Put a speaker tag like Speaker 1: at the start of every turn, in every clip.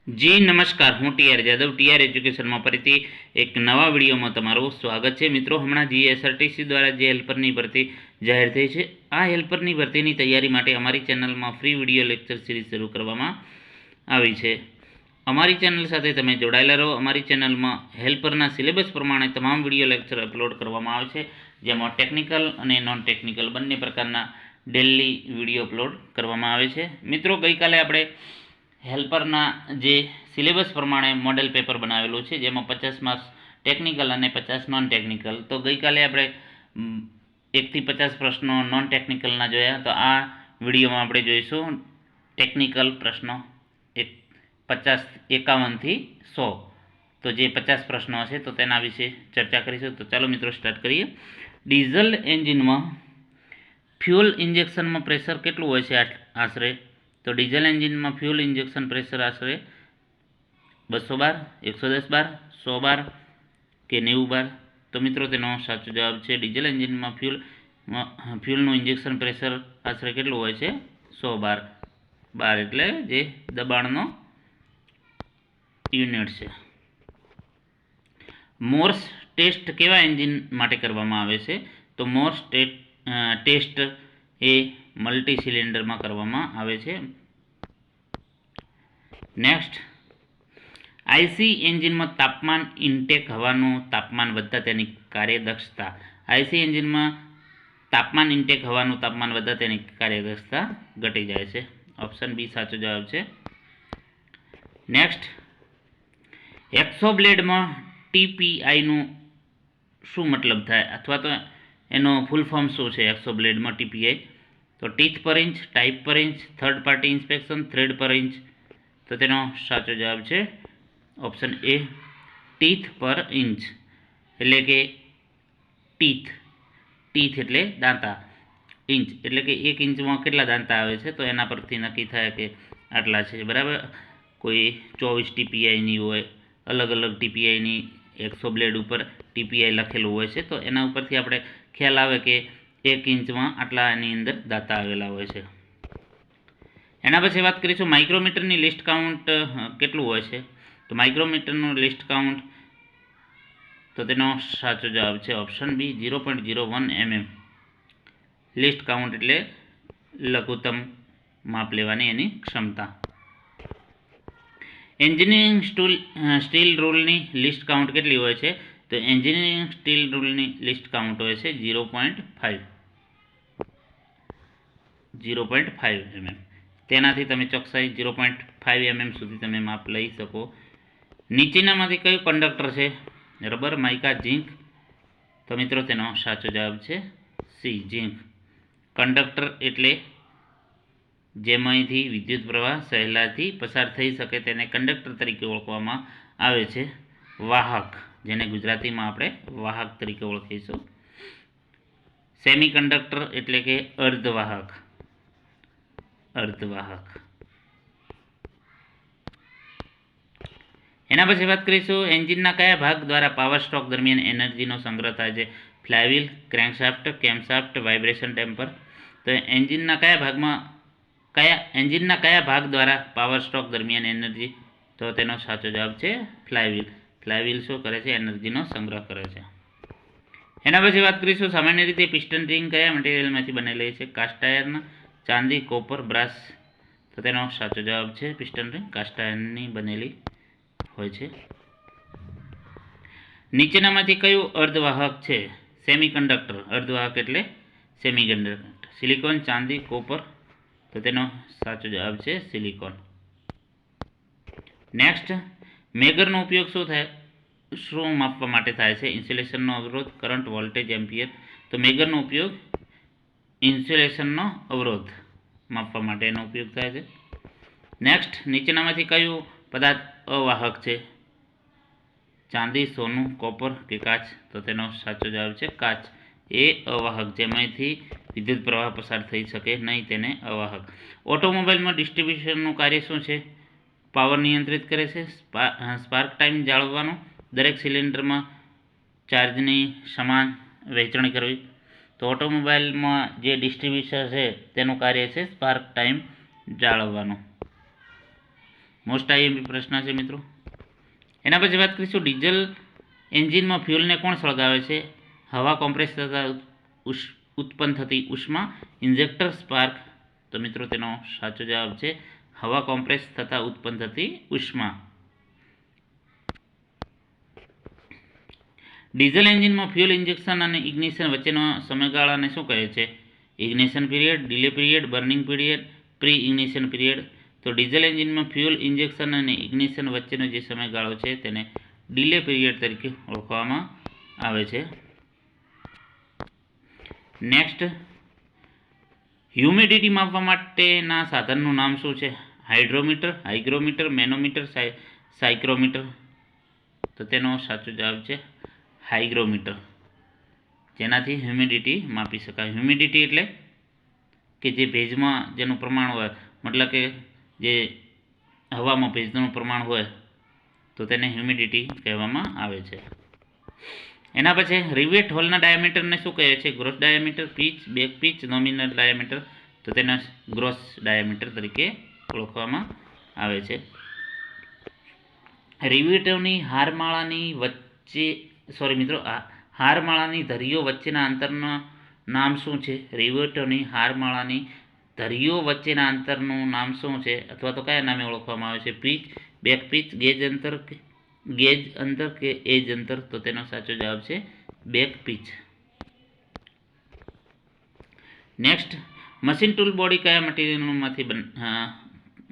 Speaker 1: જી નમસ્કાર, હું TR Jadav TR એજ્યુકેશનમાં ફરીથી એક નવા વિડીયોમાં તમારું સ્વાગત છે. મિત્રો, હમણાં જીએસઆરટીસી દ્વારા જે હેલ્પરની ભરતી જાહેર થઈ છે, આ હેલ્પરની ભરતીની તૈયારી માટે અમારી ચેનલમાં ફ્રી વિડીયો લેક્ચર સિરીઝ શરૂ કરવામાં આવી છે. અમારી ચેનલ સાથે તમે જોડાયેલા રહો. અમારી ચેનલમાં હેલ્પરના સિલેબસ પ્રમાણે તમામ વિડીયો લેક્ચર અપલોડ કરવામાં આવે છે, જેમાં ટેકનિકલ અને નોન ટેકનિકલ બંને પ્રકારના ડેલી વિડીયો અપલોડ કરવામાં આવે છે. મિત્રો, ગઈકાલે આપણે હેલ્પરના જે સિલેબસ પ્રમાણે મોડેલ પેપર બનાવેલું છે, જેમાં 50 માર્ક્સ ટેકનિકલ અને 50 નોન ટેકનિકલ. તો ગઈકાલે આપણે 1 થી 50 પ્રશ્નો નોન ટેકનિકલના જોયા. તો આ વિડીયોમાં આપણે જોઈશું ટેકનિકલ પ્રશ્નો 51 થી 100. તો જે 50 પ્રશ્નો હશે તો તેના વિશે ચર્ચા કરીશું. તો ચાલો મિત્રો સ્ટાર્ટ કરીએ. ડીઝલ એન્જિનમાં ફ્યુઅલ ઇન્જેક્શનમાં પ્રેશર કેટલું હોય છે આશરે? તો ડીઝલ એન્જિનમાં ફ્યુઅલ ઇન્જેક્શન પ્રેશર આશરે 200 બાર, 110 બાર, 100 બાર કે 90 બાર. તો મિત્રો, તેનો સાચો જવાબ છે ડીઝલ એન્જિનમાં ફ્યુઅલનું ઇન્જેક્શન પ્રેશર આશરે કેટલું હોય છે? 100 બાર. બાર એટલે જે દબાણનો યુનિટ છે. મોર્સ ટેસ્ટ કેવા એન્જિન માટે કરવામાં આવે છે? તો મોર્સ ટેસ્ટ એ મલ્ટી સિલિન્ડરમાં કરવામાં આવે છે. નેક્સ્ટ, આઈસી એન્જિનમાં તાપમાન ઇન્ટેક હવાનું તાપમાન વધતા તેની કાર્યદક્ષતા. આઈસી એન્જિનમાં તાપમાન ઇન્ટેક હવાનું તાપમાન વધતા તેની કાર્યદક્ષતા ઘટી જાય છે. ઓપ્શન બી સાચો જવાબ છે. નેક્સ્ટ, એક્સો બ્લેડમાં ટીપીઆઈનું શું મતલબ થાય, અથવા તો એનો ફૂલ ફોર્મ શું છે? એક્સો બ્લેડમાં ટીપીઆઈ તો ટીથ પર ઇંચ, ટાઈપ પર inch, third party inspection, thread પર ઇંચ. તો તેનો સાચો જવાબ છે ઓપ્શન એ, ટીથ પર ઇંચ. એટલે કે ટીથ એટલે દાંતા, ઇંચ એટલે કે 1 ઇંચમાં કેટલા દાંતા આવે છે, તો એના પરથી નક્કી થાય કે આટલા છે. બરાબર. કોઈ 24 ટીપીઆઈની હોય, અલગ અલગ ટીપીઆઈની 100 બ્લેડ ઉપર ટીપીઆઈ લખેલું હોય છે, તો એના ઉપરથી આપણે ખ્યાલ આવે કે 1 ઇંચમાં આટલા એની અંદર દાંતા આવેલા હોય છે. એના પછી વાત કરીશું માઇક્રોમીટરની લિસ્ટ કાઉન્ટ કેટલું હોય છે? તો માઇક્રોમીટરનું લિસ્ટ કાઉન્ટ, તો તેનો સાચો જવાબ છે option B, 0.01 mm. Least count એટલે લઘુત્તમ માપ લેવાની એની ક્ષમતા. એન્જિનિયરિંગ સ્ટીલ રૂલની લિસ્ટ કાઉન્ટ કેટલી હોય છે? તો એન્જિનિયરિંગ સ્ટીલ રૂલની લિસ્ટ કાઉન્ટ હોય છે 0.5 mm. તેનાથી તમે ચોકસાઈ 0.5 mm સુધી તમે માપ લઈ શકો. નીચેનામાંથી કયું કંડક્ટર છે? રબર, માઇકા, ઝીંક. તો મિત્રો, તેનો સાચો જવાબ છે સી, ઝીંક. કંડક્ટર એટલે જેમાંથી વિદ્યુત પ્રવાહ સહેલાઈથી પસાર થઈ શકે તેને કંડક્ટર તરીકે ઓળખવામાં આવે છે. વાહક, જેને ગુજરાતીમાં આપણે વાહક તરીકે ઓળખીશું. સેમી કંડક્ટર એટલે કે અર્ધવાહક. એના પછી વાત કરીશું એન્જિનના કયા ભાગ દ્વારા પાવર સ્ટ્રોક દરમિયાન એનર્જીનો સંગ્રહ થાય છે? Flywheel, crankshaft, camshaft, vibration damper. તો એન્જિનના કયા ભાગ દ્વારા પાવર સ્ટ્રોક દરમિયાન એનર્જી? તો તેનો સાચો જવાબ છે ફ્લાયવ્હીલ. ફ્લાયવ્હીલ શું કરે છે? એનર્જીનો સંગ્રહ કરે છે. એના પછી વાત કરીશું સામાન્ય રીતે પિસ્ટન રિંગ કયા મટીરિયલમાંથી બનેલી છે? કાસ્ટ આયર્ન, ચાંદી, કોપર, બ્રાસ. તો તેનો સાચો જવાબ છે પિસ્ટન રિંગ કાસ્ટ આયર્નની બનેલી હોય છે. નીચેનામાંથી કયું અર્ધવાહક છે? Semi conductor. અર્ધવાહક એટલે સેમી કંડક્ટર. સિલિકોન, ચાંદી, કોપર. તો તેનો સાચો જવાબ છે સિલિકોન. નેક્સ્ટ, મેગરનો ઉપયોગ શું માપવા માટે થાય છે? ઇન્સ્યુલેશનનો અવરોધ, કરંટ, વોલ્ટેજ, એમ્પિયર. તો મેગરનો ઉપયોગ ઇન્સ્યુલેશનનો અવરોધ માપવા માટે એનો ઉપયોગ થાય છે. નેક્સ્ટ, નીચેનામાંથી કયું પદાર્થ અવાહક છે? ચાંદી, સોનું, કોપર કે કાચ. તો તેનો સાચો જવાબ છે કાચ. એ અવાહક, જેમાંથી વિદ્યુત પ્રવાહ પસાર થઈ શકે નહીં, તેને અવાહક. ઓટોમોબાઈલમાં ડિસ્ટ્રીબ્યુશનનું કાર્ય શું છે? પાવર નિયંત્રિત કરે છે, સ્પાર્ક ટાઈમ જાળવવાનો, દરેક સિલિન્ડરમાં ચાર્જની સમાન વહેંચણી કરવી. તો ઓટોમોબાઈલમાં જે ડિસ્ટ્રીબ્યુશન છે તેનું કાર્ય છે સ્પાર્ક ટાઈમ જાળવવાનું. મોસ્ટ આઈએમપી પ્રશ્ન છે મિત્રો. એના પછી વાત કરીશું ડીઝલ એન્જિનમાં ફ્યુલને કોણ સળગાવે છે? હવા કોમ્પ્રેસ થતા ઉત્પન્ન થતી ઉષ્મા, ઇન્જેક્ટર, સ્પાર્ક. તો મિત્રો તેનો સાચો જવાબ છે હવા કોમ્પ્રેસ થતા ઉત્પન્ન થતી ઉષ્મા. ડીઝલ એન્જિનમાં ફ્યુલ ઇન્જેક્શન અને ઇગ્નિશન વચ્ચેનો સમયગાળાને શું કહે છે? Ignition period, delay period, burning period, pre ignition period. તો ડીઝલ એન્જિનમાં ફ્યુલ ઇન્જેક્શન અને ઇગ્નિશન વચ્ચેનો જે સમયગાળો છે તેને ડિલે પીરિયડ તરીકે ઓળખવામાં આવે છે. નેક્સ્ટ, હ્યુમિડિટી માપવા માટેના સાધનનું નામ શું છે? હાઇડ્રોમીટર, હાઇગ્રોમીટર, મેનોમીટર, સાયક્રોમીટર. તો તેનો સાચો જવાબ છે હાઇગ્રોમીટર, જેનાથી હ્યુમિડિટી માપી શકાય. હ્યુમિડિટી એટલે કે જે ભેજમાં જેનું પ્રમાણ હોય, મતલબ કે જે હવામાં ભેજનું પ્રમાણ હોય તો તેને હ્યુમિડિટી કહેવામાં આવે છે. એના પછી રિવેટ હોલના ડાયામીટરને શું કહે છે? Gross diameter, pitch, back pitch, nominal diameter. તો તેના ગ્રોસ ડાયામીટર તરીકે ઓળખવામાં આવે છે. રિવેટોની હારમાળાની ધરીઓ વચ્ચેના અંતરના નામ શું છે? રિવેટોની હારમાળાની ધરીઓ વચ્ચેના અંતરનું નામ શું છે, અથવા તો કયા નામે ઓળખવામાં આવે છે? પીચ, બેક પીચ, ગેજ અંતર કે એજ અંતર. તો તેનો સાચો જવાબ છે back pitch. Next, machine tool body કયા મટીરિયલમાંથી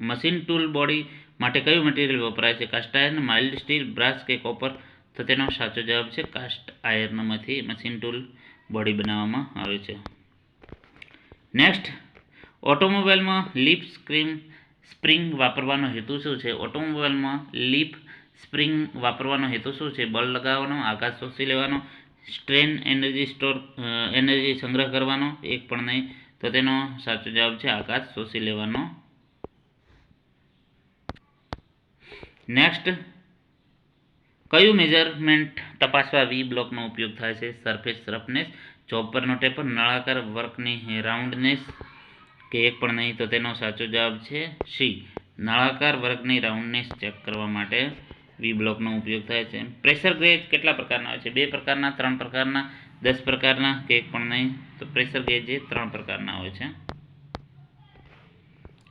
Speaker 1: મશીન ટૂલ બોડી માટે કયું મટીરિયલ વપરાય છે? Cast iron, mild steel, brass કે કોપર. તો તેનો સાચો જવાબ છે કાસ્ટ આયર્નમાંથી મશીન ટૂલ બોડી બનાવવામાં આવે છે. નેક્સ્ટ, ઓટોમોબાઈલમાં લીફ સ્પ્રિંગ વાપરવાનો હેતુ શું છે? ઓટોમોબાઈલમાં લીફ સ્પ્રિંગ વાપરવાનો હેતુ શું છે? બળ લગાવવાનો, આઘાત શોષી લેવાનો, સ્ટ્રેન એનર્જી સંગ્રહ કરવાનો. એક પણ નહીં. તો તેનો સાચો જવાબ છે આઘાત શોષી લેવાનો. નેક્સ્ટ, કયું મેજરમેન્ટ તપાસવા વી બ્લોકનો ઉપયોગ થાય છે? સરફેસ રફનેસ, જોબ પરનો ટેપર, નળાકાર વર્કની રાઉન્ડનેસ કે એક પણ નહીં. તો તેનો સાચો જવાબ છે સી, નળાકાર વર્કની રાઉન્ડનેસ ચેક કરવા માટે વી બ્લોકનો ઉપયોગ થાય છે. પ્રેશર ગેજ કેટલા પ્રકારના હોય છે? 2 પ્રકારના, 3 પ્રકારના, 10 પ્રકારના કે એક પણ નહીં. તો પ્રેશર ગેજ એ 3 પ્રકારના હોય છે.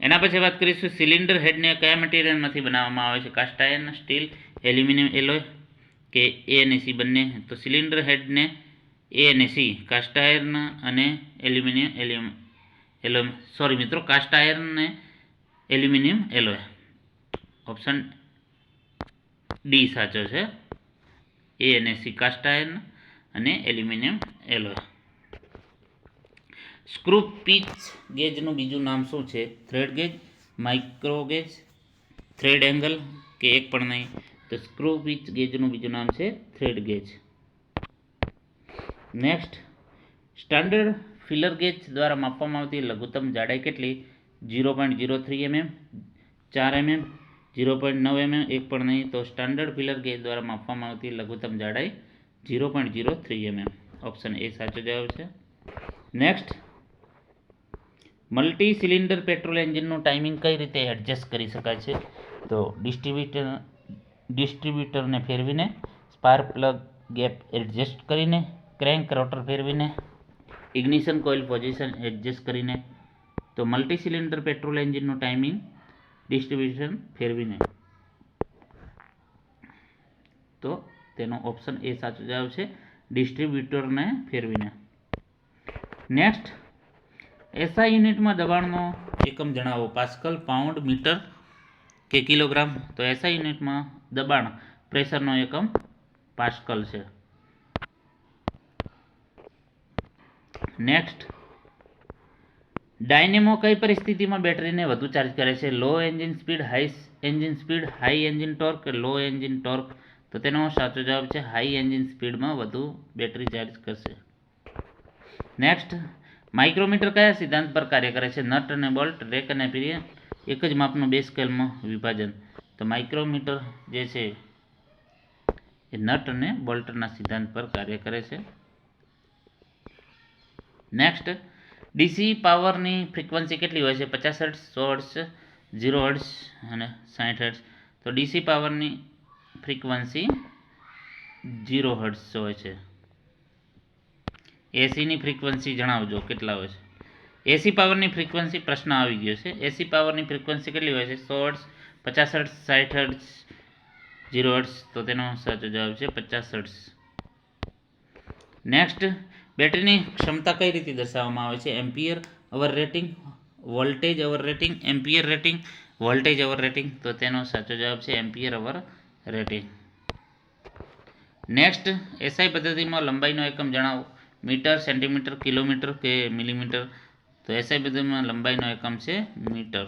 Speaker 1: એના પછી વાત કરીશું સિલિન્ડર હેડને કયા મટીરિયલમાંથી બનાવવામાં આવે છે? Cast iron, steel, aluminium alloy કે એ અને સી બંને. તો સિલિન્ડર હેડને એ અને સી, કાસ્ટ આયર્ન અને કાસ્ટ આયર્ન અને એલ્યુમિનિયમ એલોય. ઓપ્શન ડી સાચો છે. એ અને સી, કાસ્ટ આયર્ન અને એલ્યુમિનિયમ એલોય. સ્ક્રૂ પીચ ગેજનું બીજું નામ શું છે? Thread gauge, micro gauge, thread angle કે એક પણ નહીં. તો સ્ક્રૂ પીચ ગેજનું બીજું નામ છે thread gauge. Next, standard filler gauge દ્વારા માપવામાં આવતી લઘુત્તમ જાડાઈ કેટલી? 0.03 mm, 4 mm, 0.9 mm, એક પણ નહીં. તો સ્ટાન્ડર્ડ ફિલર ગેજ દ્વારા માપવામાં આવતી લઘુત્તમ જાડાઈ 0.03 mm. ઓપ્શન એ સાચો જવાબ છે. નેક્સ્ટ, મલ્ટી સિલિન્ડર પેટ્રોલ એન્જિનનું ટાઇમિંગ કઈ રીતે એડજસ્ટ કરી શકાય છે? તો ડિસ્ટ્રીબ્યુટરને ફેરવીને, સ્પાર્ક પ્લગ ગેપ એડજસ્ટ કરીને, ક્રેન્ક રોટર ફેરવીને, ઇગ્નિશન કોઇલ પોઝિશન એડજસ્ટ કરીને. તો મલ્ટી સિલિન્ડર પેટ્રોલ એન્જિનનું ટાઇમિંગ ડિસ્ટ્રીબ્યુશન ફેરવીને. તો તેનો ઓપ્શન એ સાચો જવાબ છે, ડિસ્ટ્રીબ્યુટરને ફેરવીને. નેક્સ્ટ, એસઆઈ યુનિટમાં દબાણનો એકમ જણાવો. પાસ્કલ, પાઉન્ડ, મીટર કે કિલોગ્રામ. તો એસઆઈ યુનિટમાં દબાણ પ્રેશરનો એકમ પાસ્કલ છે. નેક્સ્ટ, ડાયનેમો કઈ પરિસ્થિતિમાં બેટરીને વધુ ચાર્જ કરે છે? Low engine speed, high engine speed, high engine torque, low engine torque. તો તેનો સાચો જવાબ છે હાઈ એન્જિન સ્પીડમાં વધુ બેટરી ચાર્જ કરશે. નેક્સ્ટ, માઇક્રોમીટર કયા સિદ્ધાંત પર કાર્ય કરે છે? નટ અને બોલ્ટ, રેક અને પિનિયન, એક જ માપનું 2 સ્કેલમાં વિભાજન. તો માઇક્રોમીટર જે છે એ નટ અને બોલ્ટના સિદ્ધાંત પર કાર્ય કરે છે. નેક્સ્ટ, ડીસી પાવરની ફ્રીક્વન્સી કેટલી હોય છે? 50 હર્ટ્ઝ, 100 હર્ટ્ઝ, 0 હર્ટ્ઝ અને 60 હર્ટ્ઝ. તો ડીસી પાવરની ફ્રીક્વન્સી 0 હર્ટ્ઝ હોય છે. એસીની ફ્રીક્વન્સી જણાવજો કેટલા હોય છે. એસી પાવરની ફ્રીક્વન્સી પ્રશ્ન આવી ગયો છે. એસી પાવરની ફ્રીક્વન્સી કેટલી હોય છે? 100 હર્ટ્ઝ, 50 હર્ટ્ઝ, 60 હર્ટ્ઝ, 0 હર્ટ્ઝ. તો તેનો સાચો જવાબ છે 50 હર્ટ્ઝ. નેક્સ્ટ, બેટરીની ક્ષમતા કઈ રીતે દર્શાવવામાં આવે છે? એમ્પિયર અવર રેટિંગ, વોલ્ટેજ અવર રેટિંગ, એમ્પિયર રેટિંગ, વોલ્ટેજ અવર રેટિંગ. તો તેનો સાચો જવાબ છે એમ્પિયર અવર રેટિંગ. નેક્સ્ટ, એસઆઈ પદ્ધતિમાં લંબાઈનો એકમ જણાવો. મીટર, સેન્ટીમીટર, કિલોમીટર કે મિલીમીટર. તો એસઆઈ પદ્ધતિમાં લંબાઈનો એકમ છે મીટર.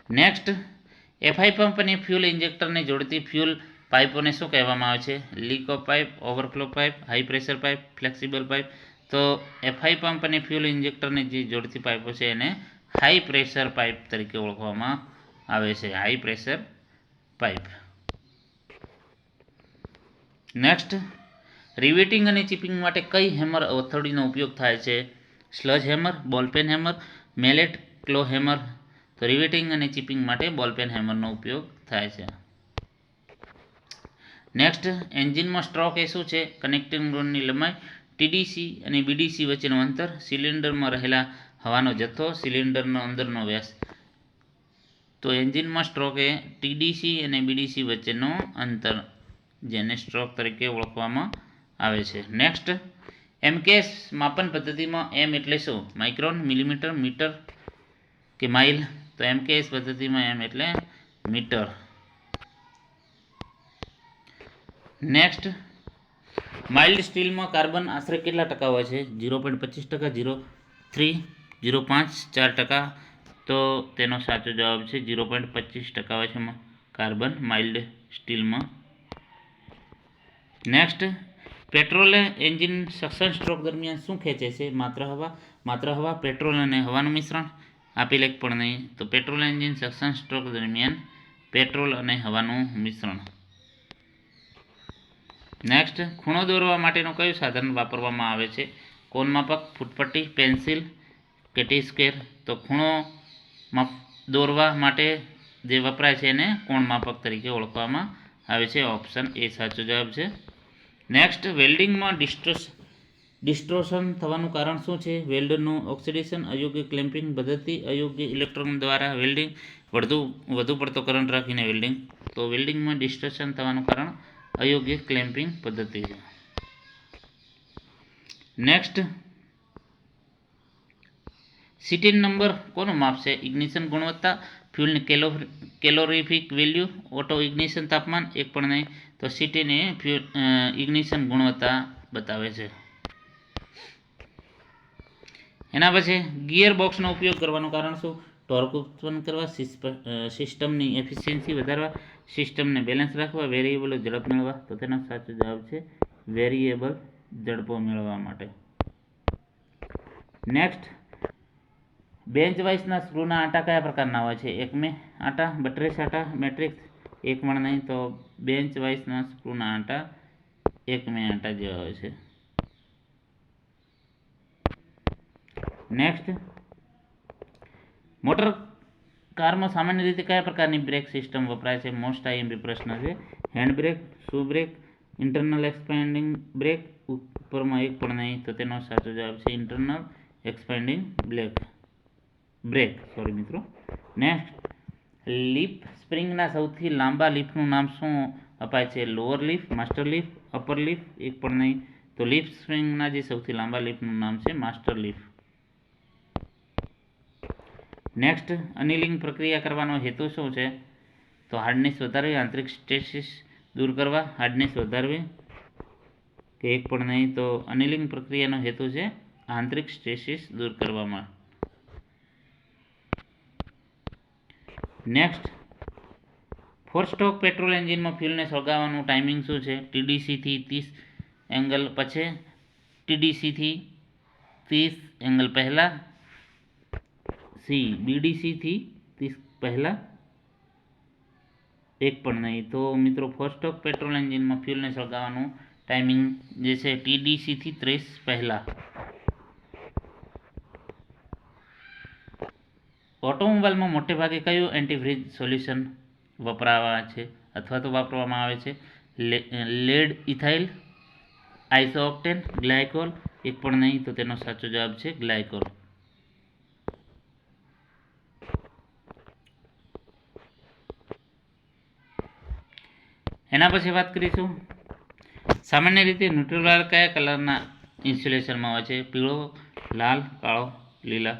Speaker 1: નેક્સ્ટ, એફઆઈ પંપ અને ફ્યુલ ઇન્જેક્ટરને જોડતી ફ્યુલ પાઇપોને શું કહેવામાં આવે છે? Leak of pipe, overflow pipe, high pressure pipe, flexible pipe. તો એફઆઈ પંપ અને ફ્યુલ ઇન્જેક્ટરને જે જોડતી પાઇપો છે એને હાઈ પ્રેશર પાઇપ તરીકે ઓળખવામાં આવે છે. High pressure pipe. Next, riveting અને ચીપિંગ માટે કઈ હેમર હથોડીનો ઉપયોગ થાય છે? Sledge hammer, ball peen hammer, mallet, claw hammer. તો રિવેટિંગ અને ચીપિંગ માટે બોલપેન હેમરનો ઉપયોગ થાય છે. નેક્સ્ટ, એન્જિનમાં સ્ટ્રોક એ શું છે? કનેક્ટિંગ રોડની લંબાઈ, ટીડીસી અને બીડીસી વચ્ચેનું અંતર, સિલિન્ડરમાં રહેલા હવાનો જથ્થો, સિલિન્ડરનો અંદરનો વ્યાસ. તો એન્જિનમાં સ્ટ્રોક એ ટીડીસી અને બીડીસી વચ્ચેનો અંતર, જેને સ્ટ્રોક તરીકે ઓળખવામાં આવે છે. નેક્સ્ટ, એમકેએસ માપન પદ્ધતિમાં એમ એટલે શું? માઇક્રોન, મિલીમીટર, મીટર કે માઇલ. તો એમકેએસ પદ્ધતિમાં એમ એટલે મીટર. નેક્સ્ટ, માઇલ્ડ સ્ટીલમાં કાર્બન આશરે કેટલા ટકા હોય છે? 0.25%, 0.3%, 0.5%, 4%. તો તેનો સાચો જવાબ છે 0.25% હોય છે કાર્બન માઇલ્ડ સ્ટીલમાં. Next, petrol engine suction stroke દરમિયાન શું ખેંચે છે? માત્ર હવા, પેટ્રોલ અને હવાનું મિશ્રણ. આપેલ એક પણ નહીં. તો પેટ્રોલ એન્જિન સક્શન સ્ટ્રોક દરમિયાન પેટ્રોલ અને હવાનું મિશ્રણ. નેક્સ્ટ, ખૂણો દોરવા માટેનું કયું સાધન વાપરવામાં આવે છે? કોણ માપક, ફૂટપટ્ટી, પેન્સિલ કે ટી સ્ક્વેર. તો ખૂણો દોરવા માટે જે વપરાય છે એને કોણ માપક તરીકે ઓળખવામાં આવે છે. ઓપ્શન એ સાચો જવાબ છે. નેક્સ્ટ, વેલ્ડિંગમાં ડિસ્ટોર્શન થવાનું કારણ શું છે? વેલ્ડરનું ઓક્સિડેશન, અયોગ્ય ક્લેમ્પિંગ પદ્ધતિ, અયોગ્ય ઇલેક્ટ્રોન દ્વારા વેલ્ડિંગ, વધુ પડતો કરંટ રાખીને વેલ્ડિંગ. તો વેલ્ડિંગમાં ડિસ્ટોર્શન થવાનું કારણ અયોગ્ય ક્લેમ્પિંગ પદ્ધતિ છે. નેક્સ્ટ, સીટીન નંબર કોનું માપ છે? ઇગ્નિશન ગુણવત્તા, ફ્યુલની કેલોરીફિક વેલ્યુ, ઓટો ઇગ્નિશન તાપમાન. એક પણ નહીં. તો સીટીન એ ઇગ્નિશન ગુણવત્તા બતાવે છે. એના પછી ગિયર બોક્સનો ઉપયોગ કરવાનું કારણ શું? ટોર્ક ઉત્પન્ન કરવા, સિસ્ટમની એફિશિયન્સી વધારવા, સિસ્ટમને બેલેન્સ રાખવા, વેરિયેબલ ઝડપ મેળવવા. તો તેનો સાચો જવાબ છે વેરિયેબલ ઝડપો મેળવવા માટે. નેક્સ્ટ, બેન્ચ વાઇસના સ્ક્રૂના આટા કયા પ્રકારના હોય છે? એકમે આટા, બટ્રેસ આટા, મેટ્રિક્સ. એક પણ નહીં. તો બેન્ચ વાઇસના સ્ક્રૂના આટા એકમે આટા જેવા હોય છે. નેક્સ્ટ, મોટર કારમાં સામાન્ય રીતે કયા પ્રકારની બ્રેક સિસ્ટમ વપરાય છે? મોસ્ટ આઈએમપી પ્રશ્ન છે. હેન્ડ બ્રેક, શુ બ્રેક, ઇન્ટરનલ એક્સપેન્ડિંગ બ્રેક. ઉપરમાં એક પણ નહીં. તો તેનો સાચો જવાબ છે ઇન્ટરનલ એક્સપેન્ડિંગ બ્રેક. સોરી મિત્રો. નેક્સ્ટ, લીફ સ્પ્રિંગના સૌથી લાંબા લીફનું નામ શું અપાય છે? Lower leaf, master leaf, upper leaf. એક પણ નહીં. તો લીફ સ્પ્રિંગના જે સૌથી લાંબા લીફનું નામ છે માસ્ટર લીફ. નેક્સ્ટ, અનિલિંગ પ્રક્રિયા કરવાનો હેતુ શું છે? તો હાર્ડનેસ વધારવી, આંતરિક સ્ટ્રેસીસ દૂર કરવા, હાર્ડનેસ વધારવી કે એક પણ નહીં. તો અનિલિંગ પ્રક્રિયાનો હેતુ છે આંતરિક સ્ટ્રેસીસ દૂર કરવામાં. નેક્સ્ટ, 4 સ્ટ્રોક પેટ્રોલ એન્જિનમાં ફ્યુલને સળગાવવાનું ટાઈમિંગ શું છે? ટીડીસીથી 30 એંગલ પછી, ટીડીસીથી 30 એંગલ પહેલાં, સી બીડીસીથી 30 પહેલાં. એક પણ નહીં. તો મિત્રો 4 સ્ટ્રોક પેટ્રોલ એન્જિનમાં ફ્યુલને સળગાવવાનું ટાઈમિંગ જે છે ટીડીસીથી 30 પહેલાં. ઓટોમોબાઈલમાં મોટે ભાગે કયું એન્ટીફ્રીજ સોલ્યુશન વપરાવા છે અથવા તો વાપરવામાં આવે છે? Lead ethyl, isooctane, glycol? એક પણ નહીં, તો તેનો સાચો જવાબ છે ગ્લાયકોલ. એના પછી વાત કરીશું, સામાન્ય રીતે ન્યુટ્રલ વાયર કયા કલરના ઇન્સ્યુલેશનમાં હોય છે? પીળો, લાલ, કાળો, લીલા?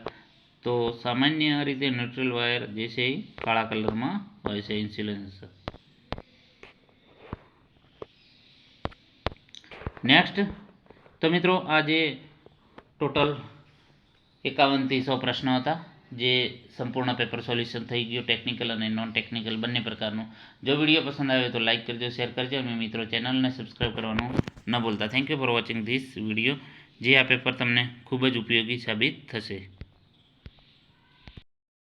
Speaker 1: તો સામાન્ય રીતે ન્યુટ્રલ વાયર જે છે એ કાળા કલરમાં હોય છે ઇન્સ્યુલેશન. નેક્સ્ટ, તો મિત્રો આ જે ટોટલ 51 થી 100 પ્રશ્નો હતા, જે સંપૂર્ણ પેપર સોલ્યુશન થઈ ગયું, ટેકનિકલ અને નોન ટેકનિકલ બંને પ્રકારનું. જો વિડીયો પસંદ આવે તો લાઇક કરજો, શેર કરજો અને મિત્રો ચેનલને સબસ્ક્રાઈબ કરવાનું ન ભૂલતા. Thank you for watching this video. જે આ પેપર તમને ખૂબ જ ઉપયોગી સાબિત થશે.